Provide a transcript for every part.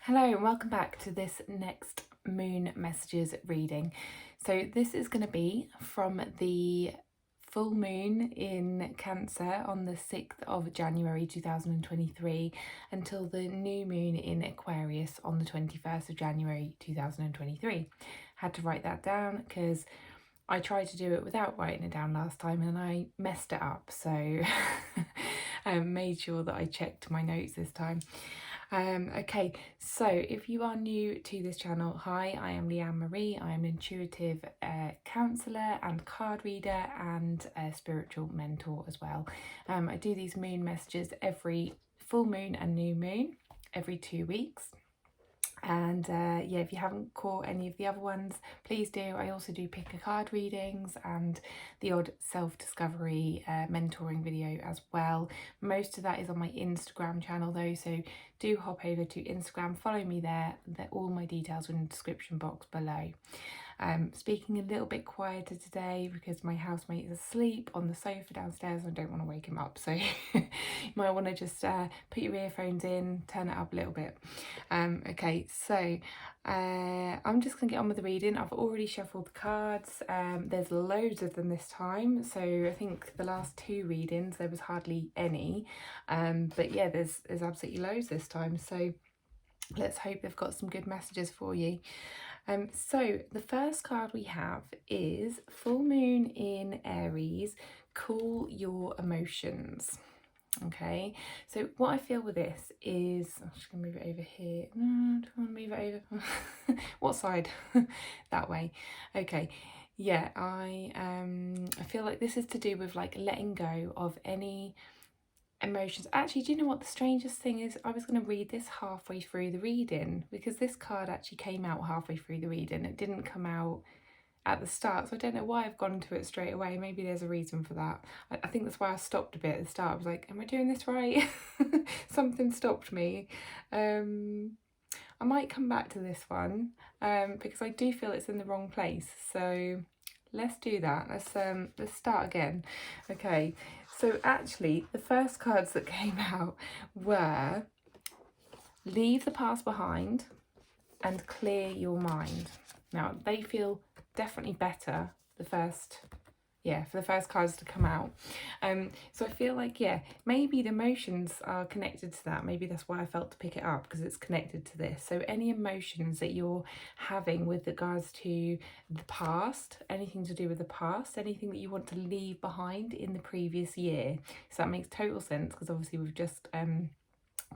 Hello and welcome back to this next moon messages reading. So this is going to be from the full moon in Cancer on the 6th of January 2023 until the new moon in Aquarius on the 21st of January 2023. Had to write that down because I tried to do it without writing it down last time and I messed it up, so I made sure that I checked my notes this time. Okay, so if you are new to this channel, hi, I am Leanne Marie. I am an intuitive counsellor and card reader and a spiritual mentor as well. I do these moon messages every full moon and new moon every 2 weeks. And yeah, if you haven't caught any of the other ones, please do. I also do pick a card readings and the odd self-discovery mentoring video as well. Most of that is on my Instagram channel though, so do hop over to Instagram, follow me there. All my details are in the description box below. Speaking a little bit quieter today because my housemate is asleep on the sofa downstairs and I don't want to wake him up, so you might want to just put your earphones in, turn it up a little bit. Okay, so I'm just going to get on with the reading. I've already shuffled the cards. There's loads of them this time, so I think the last 2 readings there was hardly any, but yeah, there's absolutely loads this time, so let's hope they've got some good messages for you. So the first card we have is Full Moon in Aries, Cool Your Emotions. Okay, so what I feel with this is, I'm just going to move it over here. No, do I want to move it over? What side? That way. Okay, yeah, I feel like this is to do with like letting go of any emotions. Actually, do you know what the strangest thing is? I was going to read this halfway through the reading because this card actually came out halfway through the reading. It didn't come out at the start, so I don't know why I've gone to it straight away. Maybe there's a reason for that. I think that's why I stopped a bit at the start. I was like, am I doing this right? Something stopped me. I might come back to this one because I do feel it's in the wrong place, so let's do that. Let's start again. Okay, so actually the first cards that came out were Leave the Past Behind and Clear Your Mind. Now they feel definitely better for the first cards to come out. So I feel like, yeah, maybe the emotions are connected to that. Maybe that's why I felt to pick it up, because it's connected to this. So any emotions that you're having with regards to the past, anything to do with the past, anything that you want to leave behind in the previous year. So that makes total sense, because obviously we've just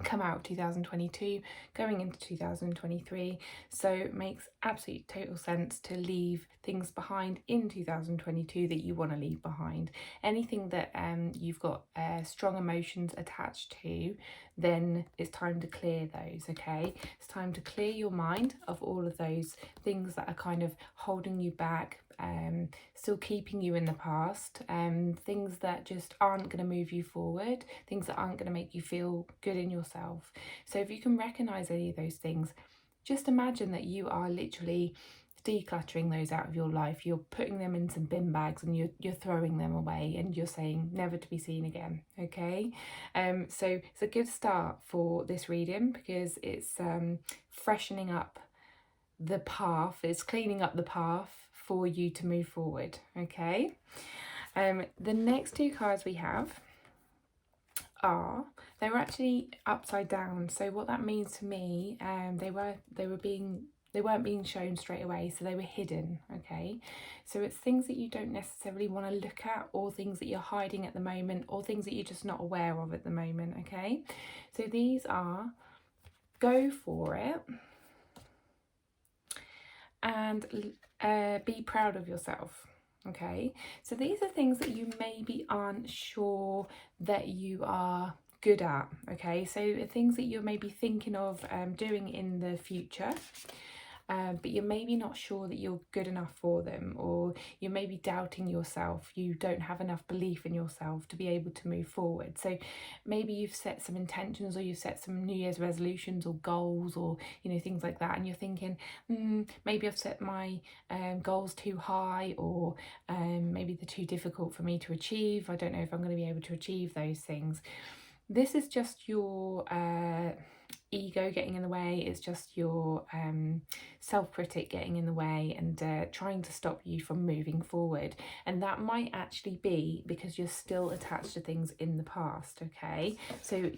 come out of 2022 going into 2023, so it makes absolute total sense to leave things behind in 2022 that you want to leave behind. Anything that you've got strong emotions attached to, then it's time to clear those. Okay, it's time to clear your mind of all of those things that are kind of holding you back, still keeping you in the past, things that just aren't going to move you forward, things that aren't going to make you feel good in yourself. So if you can recognize any of those things, just imagine that you are literally decluttering those out of your life. You're putting them in some bin bags and you're throwing them away and you're saying never to be seen again. Okay, so it's a good start for this reading because it's freshening up the path, it's cleaning up the path for you to move forward. Okay, the next 2 cards we have they were actually upside down. So what that means to me, they weren't being shown straight away, so they were hidden. Okay, so it's things that you don't necessarily want to look at, or things that you're hiding at the moment, or things that you're just not aware of at the moment. Okay, so these are go for it and be proud of yourself. Okay, so these are things that you maybe aren't sure that you are good at. Okay, so things that you're maybe thinking of doing in the future, but you're maybe not sure that you're good enough for them, or you're maybe doubting yourself. You don't have enough belief in yourself to be able to move forward. So maybe you've set some intentions, or you've set some New Year's resolutions or goals, or things like that, and you're thinking, maybe I've set my goals too high, or maybe they're too difficult for me to achieve. I don't know if I'm going to be able to achieve those things. This is just your ego getting in the way, it's just your self-critic getting in the way and trying to stop you from moving forward. And that might actually be because you're still attached to things in the past, okay? So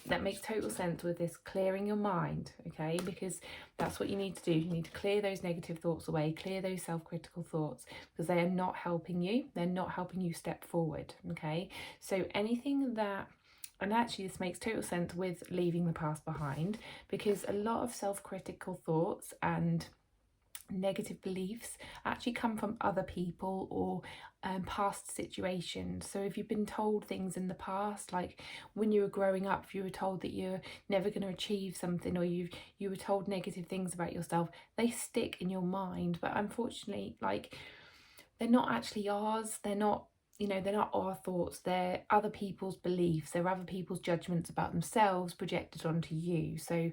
that makes total sense with this clearing your mind, okay? Because that's what you need to do. You need to clear those negative thoughts away, clear those self-critical thoughts, because they are not helping you. They're not helping you step forward, okay? So anything that, and actually this makes total sense with leaving the past behind, because a lot of self-critical thoughts and negative beliefs actually come from other people or past situations. So if you've been told things in the past, like when you were growing up, you were told that you're never going to achieve something, or you were told negative things about yourself, they stick in your mind. But unfortunately, like, they're not actually ours. They're not, they're not our thoughts. They're other people's beliefs. They're other people's judgments about themselves projected onto you. So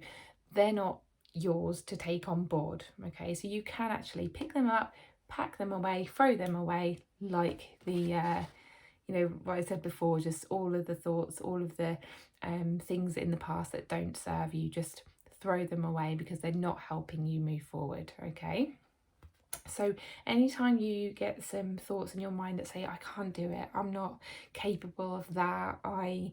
they're not yours to take on board, okay? So you can actually pick them up, pack them away, throw them away, like the what I said before, just all of the thoughts, all of the things in the past that don't serve you, just throw them away because they're not helping you move forward, okay? So anytime you get some thoughts in your mind that say, I can't do it, I'm not capable of that, I'm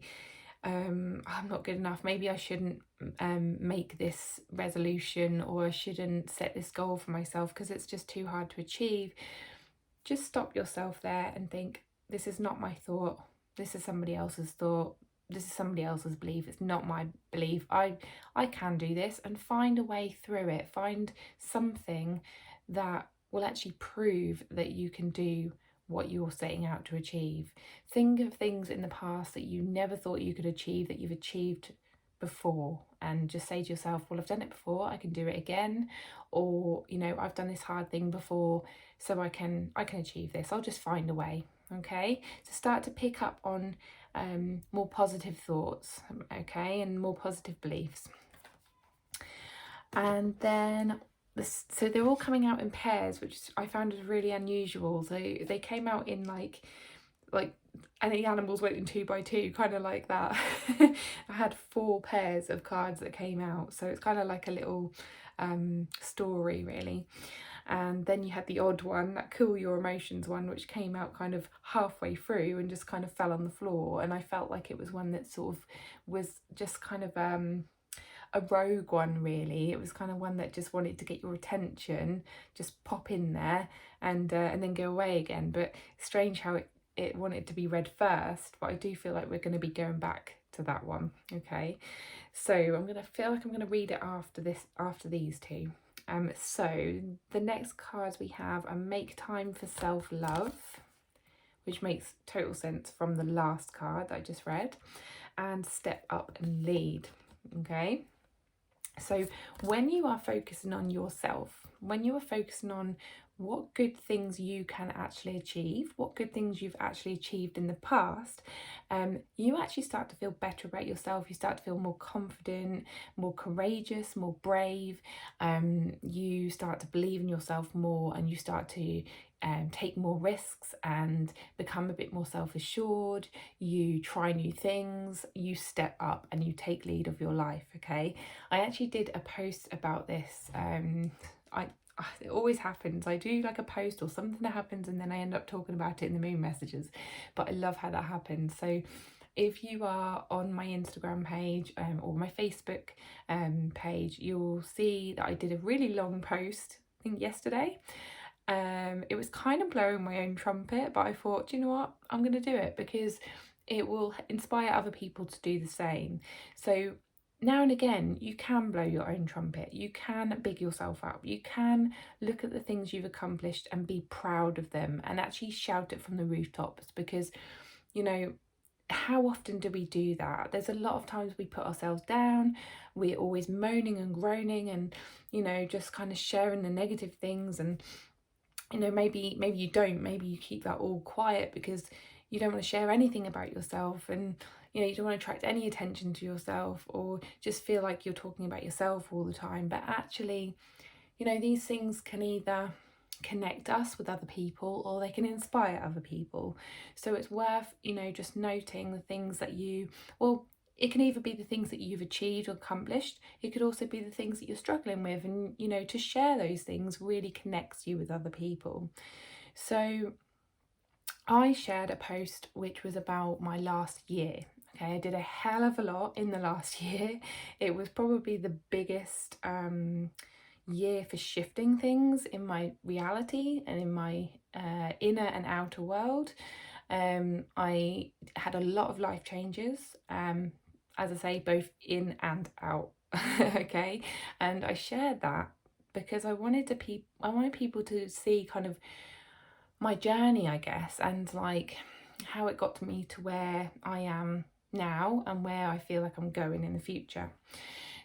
not good enough, maybe I shouldn't make this resolution, or I shouldn't set this goal for myself because it's just too hard to achieve, just stop yourself there and think, this is not my thought, this is somebody else's thought, this is somebody else's belief, it's not my belief. I can do this, and find a way through it. Find something that will actually prove that you can do what you're setting out to achieve. Think of things in the past that you never thought you could achieve, that you've achieved before, and just say to yourself, well, I've done it before, I can do it again. Or, I've done this hard thing before, so I can achieve this. I'll just find a way, okay? So start to pick up on more positive thoughts, okay, and more positive beliefs. And then so they're all coming out in pairs, which I found is really unusual. So they came out in like and the animals went in 2 by 2, kind of like that. I had 4 pairs of cards that came out, so it's kind of like a little story, really. And then you had the odd one, that Cool Your Emotions one, which came out kind of halfway through and just kind of fell on the floor. And I felt like it was one that sort of was just kind of a rogue one, really. It was kind of one that just wanted to get your attention, just pop in there and then go away again. But strange how it wanted to be read first, but I do feel like we're going to be going back to that one, okay? So I'm going to read it after these two. So the next cards we have are Make Time for Self-Love, which makes total sense from the last card that I just read, and Step Up and Lead, okay? So when you are focusing on yourself, when you are focusing on what good things you can actually achieve, what good things you've actually achieved in the past, you actually start to feel better about yourself. You start to feel more confident, more courageous, more brave. You start to believe in yourself more, and you start to take more risks and become a bit more self-assured. You try new things, you step up and you take lead of your life, okay? I actually did a post about this. It always happens. I do like a post or something that happens and then I end up talking about it in the moon messages, but I love how that happens. So if you are on my Instagram page or my Facebook page, you'll see that I did a really long post, I think yesterday. It was kind of blowing my own trumpet, but I thought, you know what, I'm going to do it because it will inspire other people to do the same. So now and again, you can blow your own trumpet, you can big yourself up, you can look at the things you've accomplished and be proud of them and actually shout it from the rooftops, because, how often do we do that? There's a lot of times we put ourselves down, we're always moaning and groaning and, just kind of sharing the negative things, and, maybe you don't, maybe you keep that all quiet because you don't want to share anything about yourself, and you don't want to attract any attention to yourself, or just feel like you're talking about yourself all the time. But actually, these things can either connect us with other people or they can inspire other people. So it's worth, just noting the things that it can either be the things that you've achieved or accomplished. It could also be the things that you're struggling with, and you know, to share those things really connects you with other people. So I shared a post which was about my last year. Okay, I did a hell of a lot in the last year. It was probably the biggest year for shifting things in my reality and in my inner and outer world. I had a lot of life changes, as I say, both in and out. Okay, and I shared that because I wanted people to see kind of my journey, I guess, and like how it got me to where I am now and where I feel like I'm going in the future.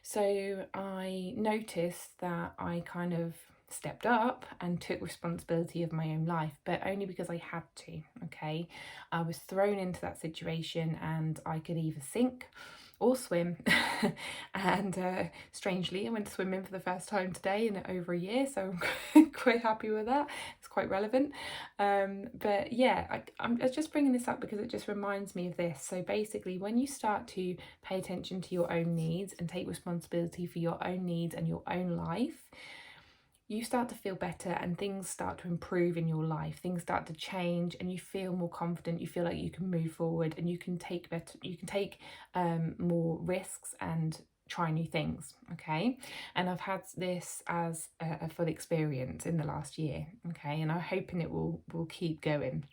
So I noticed that I kind of stepped up and took responsibility of my own life, but only because I had to. Okay, I was thrown into that situation and I could either sink or swim. And strangely, I went swimming for the first time today in over a year, so I'm quite happy with that. It's quite relevant. But yeah, I'm just bringing this up because it just reminds me of this. So basically, when you start to pay attention to your own needs and take responsibility for your own needs and your own life, you start to feel better and things start to improve in your life. Things start to change and you feel more confident. You feel like you can move forward and you can take more risks and try new things. Okay, and I've had this as a full experience in the last year. Okay, and I'm hoping it will keep going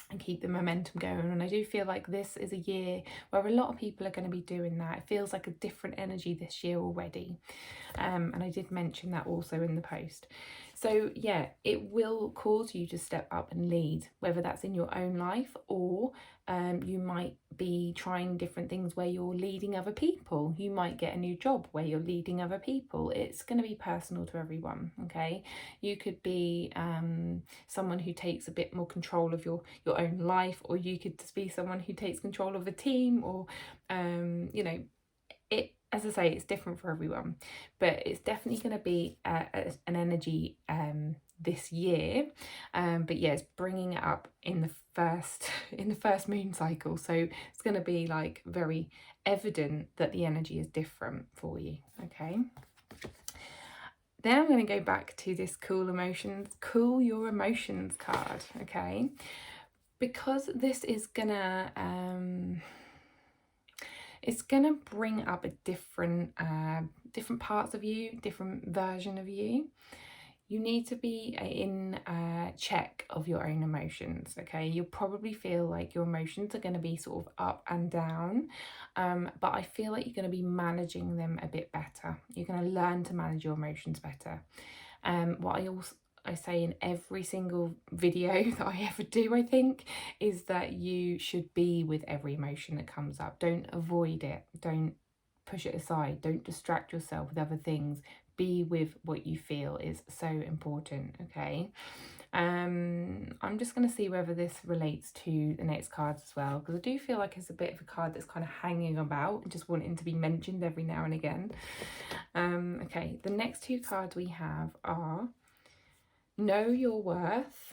and keep the momentum going. And I do feel like this is a year where a lot of people are going to be doing that. It feels like a different energy this year already. And I did mention that also in the post. So yeah, it will cause you to step up and lead, whether that's in your own life or you might be trying different things where you're leading other people. You might get a new job where you're leading other people. It's going to be personal to everyone. Okay, you could be someone who takes a bit more control of your own life, or you could just be someone who takes control of a team, or you know, it, as I say, it's different for everyone, but it's definitely going to be an energy this year. But yeah, it's bringing it up in the first moon cycle, so it's going to be like very evident that the energy is different for you. Okay, then I'm going to go back to this cool your emotions card. Okay, because this is gonna it's gonna bring up a different parts of you, different version of you. You need to be in check of your own emotions. Okay, you'll probably feel like your emotions are going to be sort of up and down, but I feel like you're going to be managing them a bit better. You're going to learn to manage your emotions better. What I say in every single video that I ever do, I think, is that you should be with every emotion that comes up. Don't avoid it. Don't push it aside. Don't distract yourself with other things. Be with what you feel is so important. Okay. I'm just going to see whether this relates to the next cards as well, because I do feel like it's a bit of a card that's kind of hanging about and just wanting to be mentioned every now and again. Okay, the next two cards we have are Know Your Worth,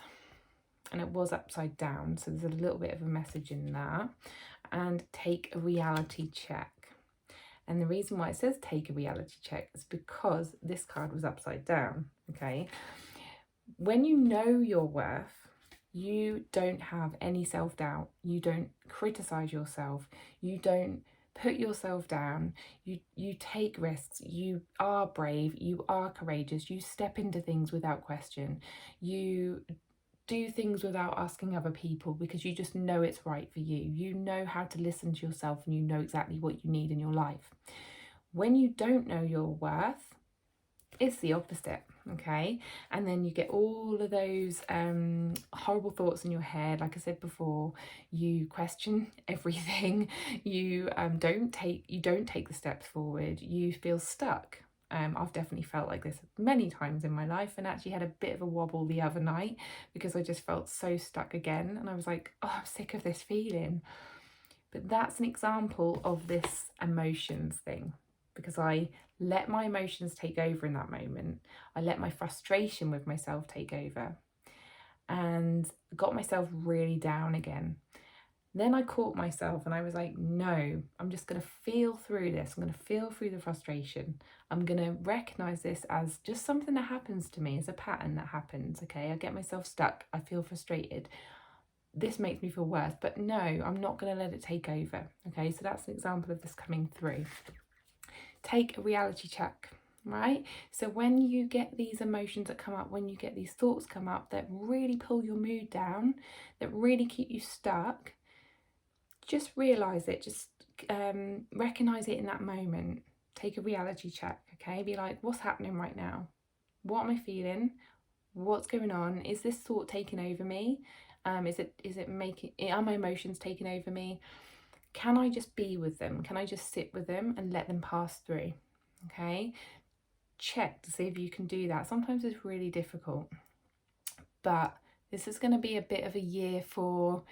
and it was upside down, so there's a little bit of a message in that, and Take a Reality Check. And the reason why it says take a reality check is because this card was upside down. Okay, when you know your worth, you don't have any self-doubt. You don't criticize yourself. You don't put yourself down. You take risks. You are brave. You are courageous. You step into things without question. You do things without asking other people because you just know it's right for you. You know how to listen to yourself and you know exactly what you need in your life. When you don't know your worth, it's the opposite. Okay, and then you get all of those horrible thoughts in your head. Like I said before, you question everything. You don't take the steps forward. You feel stuck. I've definitely felt like this many times in my life, and actually had a bit of a wobble the other night because I just felt so stuck again, and I was like, oh, I'm sick of this feeling. But that's an example of this emotions thing, because I let my emotions take over in that moment. I let my frustration with myself take over and got myself really down again. Then I caught myself and I was like, no, I'm just going to feel through this. I'm going to feel through the frustration. I'm going to recognize this as just something that happens to me, as a pattern that happens. Okay, I get myself stuck. I feel frustrated. This makes me feel worse, but no, I'm not going to let it take over. Okay, so that's an example of this coming through. Take a reality check, right? So when you get these emotions that come up, when you get these thoughts come up that really pull your mood down, that really keep you stuck, just realize it, just recognize it in that moment. Take a reality check, okay? Be like, what's happening right now? What am I feeling? What's going on? Is this thought taking over me? Is it making, are my emotions taking over me? Can I just be with them? Can I just sit with them and let them pass through? Okay, check to see if you can do that. Sometimes it's really difficult, but this is going to be a bit of a year for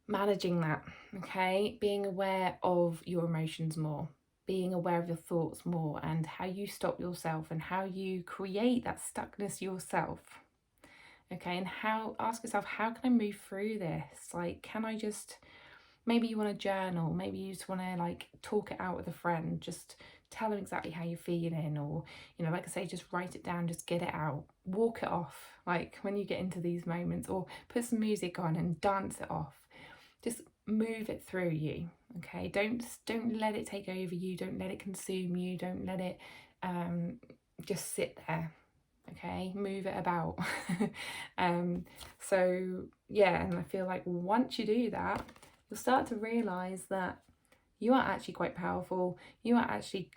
managing that. Okay, being aware of your emotions more, being aware of your thoughts more, and how you stop yourself and how you create that stuckness yourself. Okay, and how, ask yourself, how can I move through this? Like, can I just, maybe you want to journal, maybe you just want to like talk it out with a friend, just tell them exactly how you're feeling, or, you know, like I say, just write it down, just get it out, walk it off, like when you get into these moments, or put some music on and dance it off. Just move it through you. Okay, don't let it take over you, don't let it consume you, don't let it just sit there. Okay, move it about. So yeah, and I feel like once you do that, you'll start to realize that you are actually quite powerful. You are actually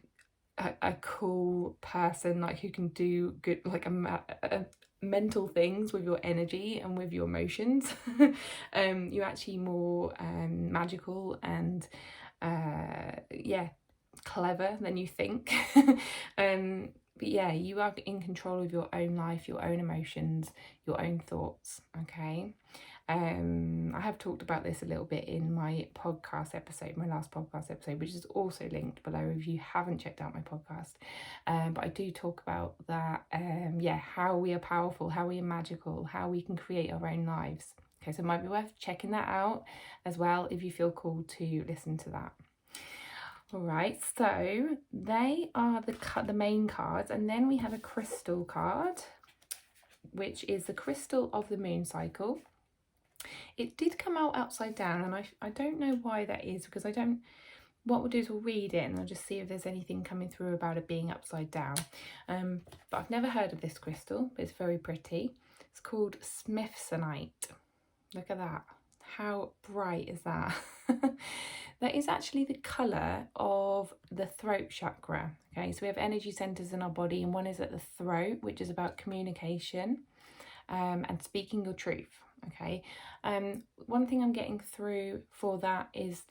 a cool person, like who can do good, like a mental things with your energy and with your emotions. You're actually more magical and yeah, clever than you think. But yeah, you are in control of your own life, your own emotions, your own thoughts. Okay. I have talked about this a little bit in my podcast episode, my last podcast episode, which is also linked below if you haven't checked out my podcast. But I do talk about that, yeah, how we are powerful, how we are magical, how we can create our own lives. Okay, so it might be worth checking that out as well if you feel called to listen to that. All right, so they are the main cards, and then we have a crystal card, which is the crystal of the moon cycle. It did come out upside down, and I don't know why that is, because what we'll do is we'll read it and I'll just see if there's anything coming through about it being upside down. But I've never heard of this crystal, but it's very pretty. It's called Smithsonite. Look at that. How bright is that? That is actually the colour of the throat chakra. Okay, so we have energy centres in our body, and one is at the throat, which is about communication and speaking your truth. Okay, one thing I'm getting through for that is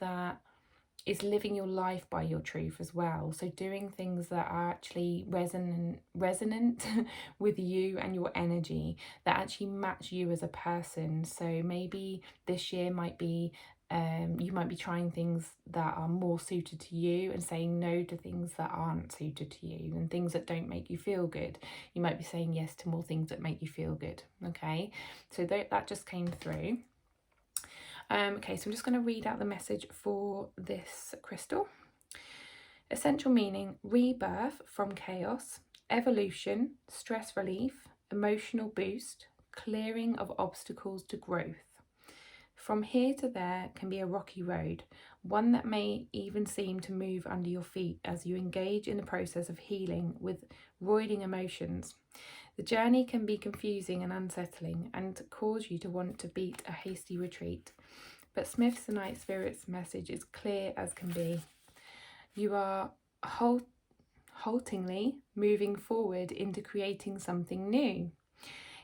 living your life by your truth as well. So doing things that are actually resonant with you and your energy, that actually match you as a person. So maybe this year might be you might be trying things that are more suited to you and saying no to things that aren't suited to you, and things that don't make you feel good. You might be saying yes to more things that make you feel good. Okay, so that just came through. Okay, so I'm just going to read out the message for this crystal. Essential meaning: rebirth from chaos, evolution, stress relief, emotional boost, clearing of obstacles to growth. From here to there can be a rocky road, one that may even seem to move under your feet as you engage in the process of healing with roiding emotions. The journey can be confusing and unsettling and cause you to want to beat a hasty retreat. But Smithsonite Spirit's message is clear as can be. You are haltingly moving forward into creating something new.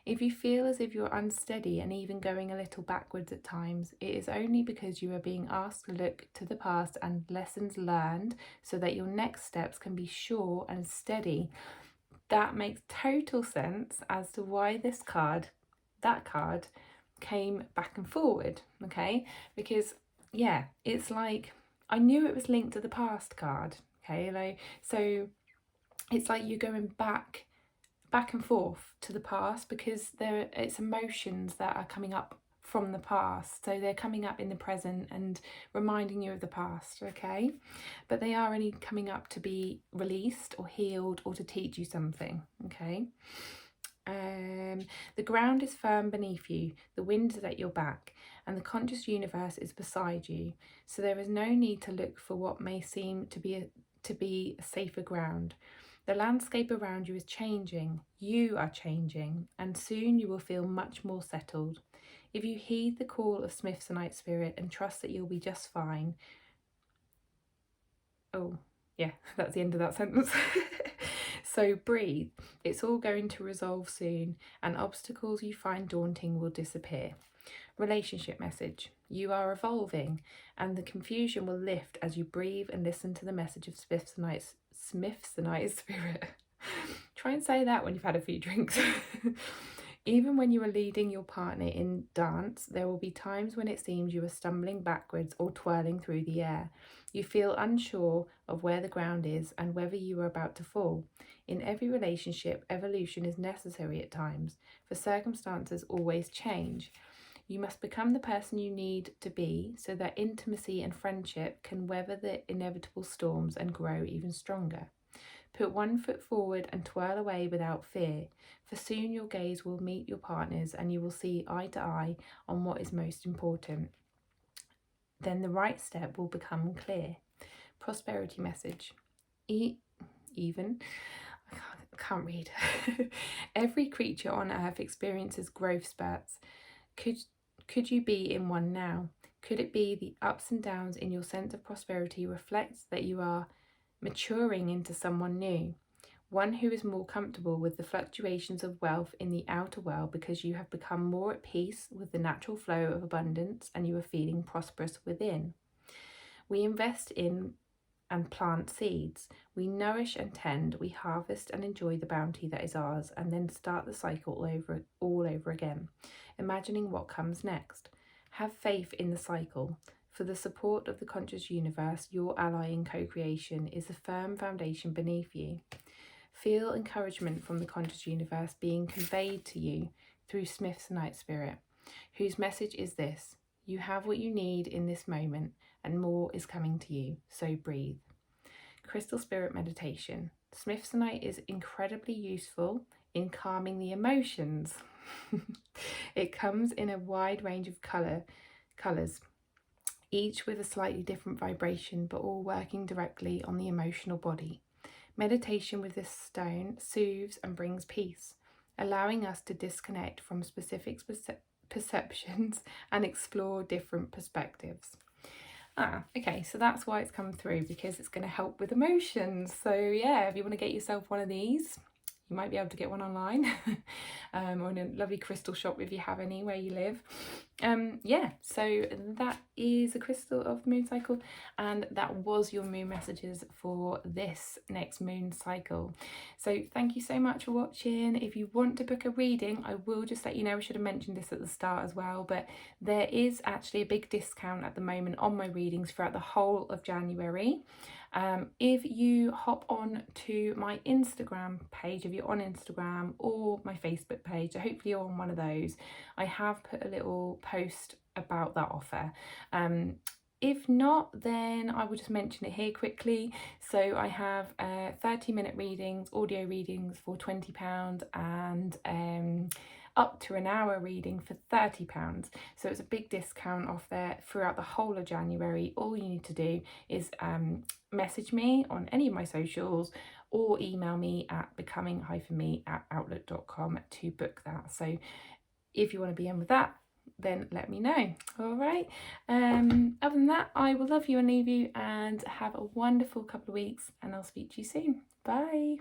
If you feel as if you're unsteady and even going a little backwards at times, it is only because you are being asked to look to the past and lessons learned so that your next steps can be sure and steady. That makes total sense as to why that card, came back and forward, okay? Because, yeah, it's like, I knew it was linked to the past card, okay? Like, so it's like you're going back and forth to the past because it's emotions that are coming up from the past. So they're coming up in the present and reminding you of the past, okay? But they are only coming up to be released or healed or to teach you something, okay? The ground is firm beneath you, the wind is at your back, and the conscious universe is beside you. So there is no need to look for what may seem to be a safer ground. The landscape around you is changing, you are changing, and soon you will feel much more settled. If you heed the call of Smithsonite Spirit and trust that you'll be just fine. Oh, yeah, that's the end of that sentence. So breathe. It's all going to resolve soon, and obstacles you find daunting will disappear. Relationship message. You are evolving, and the confusion will lift as you breathe and listen to the message of Smithsonite Spirit. Try and say that when you've had a few drinks. Even when you are leading your partner in dance, there will be times when it seems you are stumbling backwards or twirling through the air. You feel unsure of where the ground is and whether you are about to fall. In every relationship, evolution is necessary at times, for circumstances always change. You must become the person you need to be so that intimacy and friendship can weather the inevitable storms and grow even stronger. Put one foot forward and twirl away without fear, for soon your gaze will meet your partner's and you will see eye to eye on what is most important. Then the right step will become clear. Prosperity message. I can't read. Every creature on earth experiences growth spurts. Could you be in one now? Could it be the ups and downs in your sense of prosperity reflects that you are maturing into someone new, one who is more comfortable with the fluctuations of wealth in the outer world because you have become more at peace with the natural flow of abundance and you are feeling prosperous within. We invest in and plant seeds. We nourish and tend, we harvest and enjoy the bounty that is ours, and then start the cycle all over again, imagining what comes next. Have faith in the cycle. For the support of the conscious universe, your ally in co-creation is a firm foundation beneath you. Feel encouragement from the conscious universe being conveyed to you through Smithsonite Spirit, whose message is this: you have what you need in this moment, and more is coming to you, so breathe. Crystal Spirit Meditation. Smithsonite is incredibly useful in calming the emotions. It comes in a wide range of colours, each with a slightly different vibration, but all working directly on the emotional body. Meditation with this stone soothes and brings peace, allowing us to disconnect from specific perceptions and explore different perspectives. Okay, so that's why it's come through, because it's going to help with emotions. So yeah, if you want to get yourself one of these, you might be able to get one online or in a lovely crystal shop if you have any where you live. Yeah, so that is a crystal of the moon cycle, and that was your moon messages for this next moon cycle. So thank you so much for watching. If you want to book a reading, I will just let you know, I should have mentioned this at the start as well, but there is actually a big discount at the moment on my readings throughout the whole of January. If you hop on to my Instagram page, if you're on Instagram, or my Facebook page, so hopefully you're on one of those, I have put a little post about that offer. If not, then I will just mention it here quickly. So I have 30-minute readings, audio readings for £20, and up to an hour reading for £30. So it's a big discount off there throughout the whole of January. All you need to do is message me on any of my socials or email me at becoming-me@outlook.com to book that. So if you want to be in with that, then let me know. All right. Other than that, I will love you and leave you, and have a wonderful couple of weeks, and I'll speak to you soon. Bye.